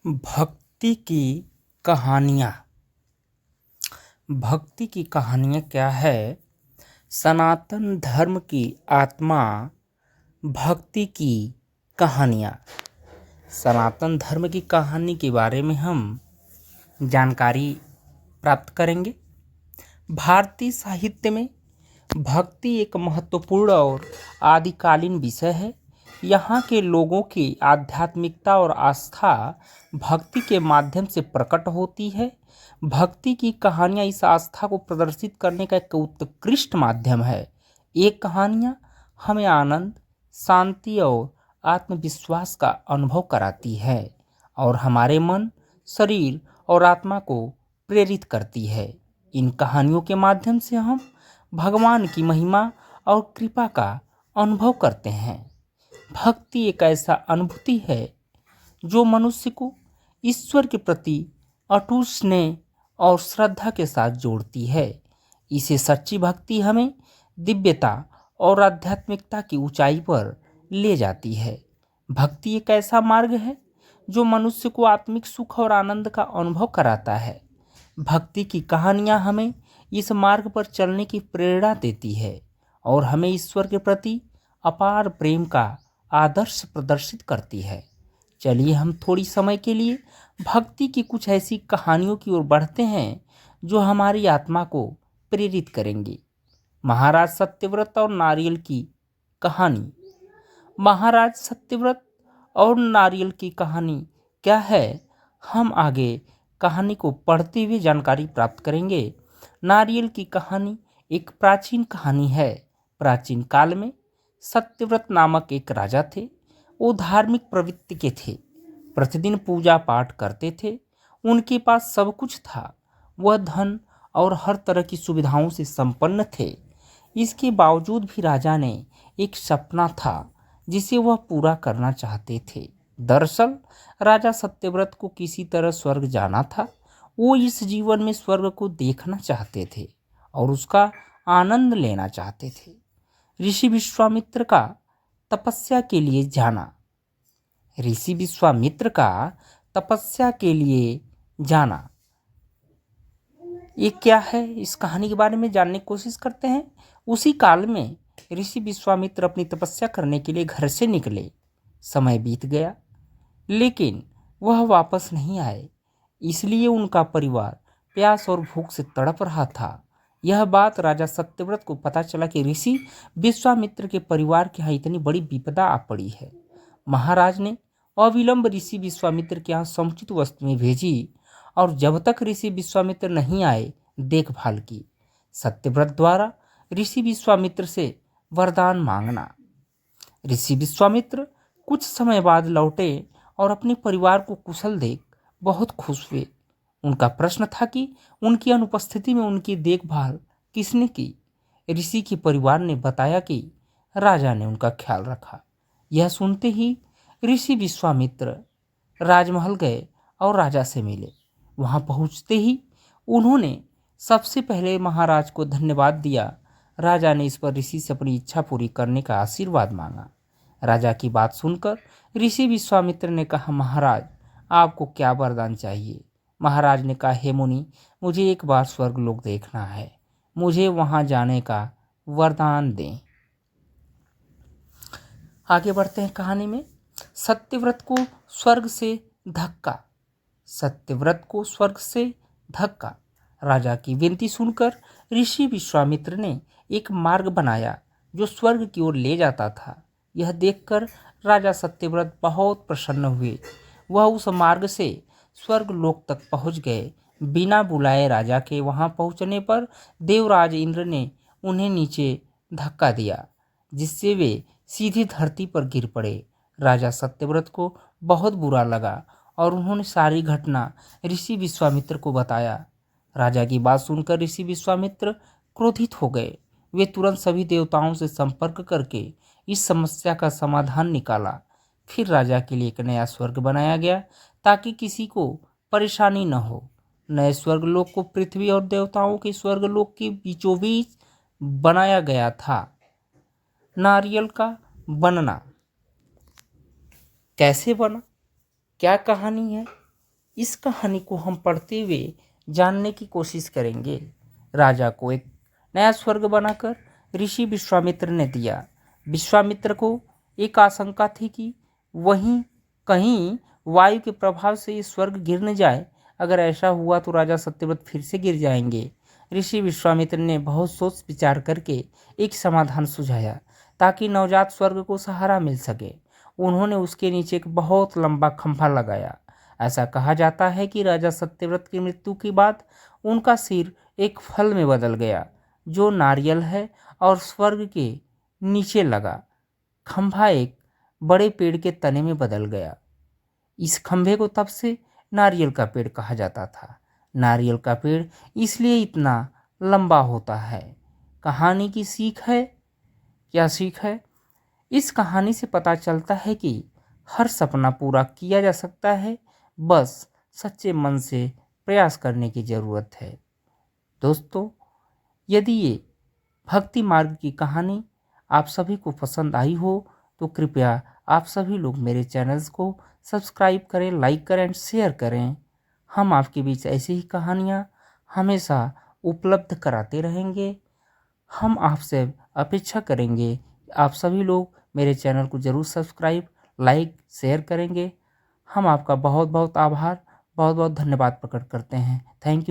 भक्ति की कहानियाँ। भक्ति की कहानियाँ क्या है? सनातन धर्म की आत्मा भक्ति की कहानियाँ। सनातन धर्म की कहानी के बारे में हम जानकारी प्राप्त करेंगे। भारतीय साहित्य में भक्ति एक महत्वपूर्ण और आदिकालीन विषय है। यहाँ के लोगों की आध्यात्मिकता और आस्था भक्ति के माध्यम से प्रकट होती है। भक्ति की कहानियाँ इस आस्था को प्रदर्शित करने का एक उत्कृष्ट माध्यम है। ये कहानियाँ हमें आनंद, शांति और आत्मविश्वास का अनुभव कराती है और हमारे मन, शरीर और आत्मा को प्रेरित करती है। इन कहानियों के माध्यम से हम भगवान की महिमा और कृपा का अनुभव करते हैं। भक्ति एक ऐसा अनुभूति है जो मनुष्य को ईश्वर के प्रति अटूट स्नेह और श्रद्धा के साथ जोड़ती है। इसे सच्ची भक्ति हमें दिव्यता और आध्यात्मिकता की ऊंचाई पर ले जाती है। भक्ति एक ऐसा मार्ग है जो मनुष्य को आत्मिक सुख और आनंद का अनुभव कराता है। भक्ति की कहानियाँ हमें इस मार्ग पर चलने की प्रेरणा देती है और हमें ईश्वर के प्रति अपार प्रेम का आदर्श प्रदर्शित करती है। चलिए हम थोड़ी समय के लिए भक्ति की कुछ ऐसी कहानियों की ओर बढ़ते हैं जो हमारी आत्मा को प्रेरित करेंगी। महाराज सत्यव्रत और नारियल की कहानी। महाराज सत्यव्रत और नारियल की कहानी क्या है? हम आगे कहानी को पढ़ते हुए जानकारी प्राप्त करेंगे। नारियल की कहानी एक प्राचीन कहानी है। प्राचीन काल में सत्यव्रत नामक एक राजा थे। वो धार्मिक प्रवृत्ति के थे, प्रतिदिन पूजा पाठ करते थे। उनके पास सब कुछ था, वह धन और हर तरह की सुविधाओं से संपन्न थे। इसके बावजूद भी राजा ने एक सपना था जिसे वह पूरा करना चाहते थे। दरअसल राजा सत्यव्रत को किसी तरह स्वर्ग जाना था। वो इस जीवन में स्वर्ग को देखना चाहते थे और उसका आनंद लेना चाहते थे। ऋषि विश्वामित्र का तपस्या के लिए जाना। ऋषि विश्वामित्र का तपस्या के लिए जाना ये क्या है? इस कहानी के बारे में जानने की कोशिश करते हैं। उसी काल में ऋषि विश्वामित्र अपनी तपस्या करने के लिए घर से निकले। समय बीत गया लेकिन वह वापस नहीं आए, इसलिए उनका परिवार प्यास और भूख से तड़प रहा था। यह बात राजा सत्यव्रत को पता चला कि ऋषि विश्वामित्र के परिवार के यहाँ इतनी बड़ी विपदा आ पड़ी है। महाराज ने अविलंब ऋषि विश्वामित्र के यहाँ समुचित वस्तुएं भेजी और जब तक ऋषि विश्वामित्र नहीं आए देखभाल की। सत्यव्रत द्वारा ऋषि विश्वामित्र से वरदान मांगना। ऋषि विश्वामित्र कुछ समय बाद लौटे और अपने परिवार को कुशल देख बहुत खुश हुए। उनका प्रश्न था कि उनकी अनुपस्थिति में उनकी देखभाल किसने की। ऋषि के परिवार ने बताया कि राजा ने उनका ख्याल रखा। यह सुनते ही ऋषि विश्वामित्र राजमहल गए और राजा से मिले। वहां पहुंचते ही उन्होंने सबसे पहले महाराज को धन्यवाद दिया। राजा ने इस पर ऋषि से अपनी इच्छा पूरी करने का आशीर्वाद मांगा। राजा की बात सुनकर ऋषि विश्वामित्र ने कहा, महाराज आपको क्या वरदान चाहिए? महाराज ने कहा, हे मुनि, मुझे एक बार स्वर्गलोक देखना है, मुझे वहां जाने का वरदान दें। आगे बढ़ते हैं कहानी में। सत्यव्रत को स्वर्ग से धक्का। सत्यव्रत को स्वर्ग से धक्का। राजा की विनती सुनकर ऋषि विश्वामित्र ने एक मार्ग बनाया जो स्वर्ग की ओर ले जाता था। यह देखकर राजा सत्यव्रत बहुत प्रसन्न हुए। वह उस मार्ग से स्वर्ग लोक तक पहुंच गए। बिना बुलाए राजा के वहां पहुंचने पर देवराज इंद्र ने उन्हें नीचे धक्का दिया, जिससे वे सीधी धरती पर गिर पड़े। राजा सत्यव्रत को बहुत बुरा लगा और उन्होंने सारी घटना ऋषि विश्वामित्र को बताया। राजा की बात सुनकर ऋषि विश्वामित्र क्रोधित हो गए। वे तुरंत सभी देवताओं से संपर्क करके इस समस्या का समाधान निकाला। फिर राजा के लिए एक नया स्वर्ग बनाया गया ताकि किसी को परेशानी न हो। नए स्वर्गलोक को पृथ्वी और देवताओं के स्वर्गलोक के बीचों बीच बनाया गया था। नारियल का बनना कैसे बना? क्या कहानी है? इस कहानी को हम पढ़ते हुए जानने की कोशिश करेंगे। राजा को एक नया स्वर्ग बनाकर ऋषि विश्वामित्र ने दिया। विश्वामित्र को एक आशंका थी कि वहीं कहीं वायु के प्रभाव से ये स्वर्ग गिर न जाए। अगर ऐसा हुआ तो राजा सत्यव्रत फिर से गिर जाएंगे। ऋषि विश्वामित्र ने बहुत सोच विचार करके एक समाधान सुझाया ताकि नवजात स्वर्ग को सहारा मिल सके। उन्होंने उसके नीचे एक बहुत लंबा खंभा लगाया। ऐसा कहा जाता है कि राजा सत्यव्रत की मृत्यु के बाद उनका सिर एक फल में बदल गया जो नारियल है और स्वर्ग के नीचे लगा खंभा एक बड़े पेड़ के तने में बदल गया। इस खंभे को तब से नारियल का पेड़ कहा जाता था। नारियल का पेड़ इसलिए इतना लंबा होता है। कहानी की सीख है, क्या सीख है? इस कहानी से पता चलता है कि हर सपना पूरा किया जा सकता है, बस सच्चे मन से प्रयास करने की ज़रूरत है। दोस्तों, यदि ये भक्ति मार्ग की कहानी आप सभी को पसंद आई हो तो कृपया आप सभी लोग मेरे चैनल्स को सब्सक्राइब करें, लाइक करें एंड शेयर करें। हम आपके बीच ऐसी ही कहानियाँ हमेशा उपलब्ध कराते रहेंगे। हम आपसे अपेक्षा करेंगे कि आप सभी लोग मेरे चैनल को ज़रूर सब्सक्राइब, लाइक, शेयर करेंगे। हम आपका बहुत बहुत आभार, बहुत बहुत धन्यवाद प्रकट करते हैं। Thank you.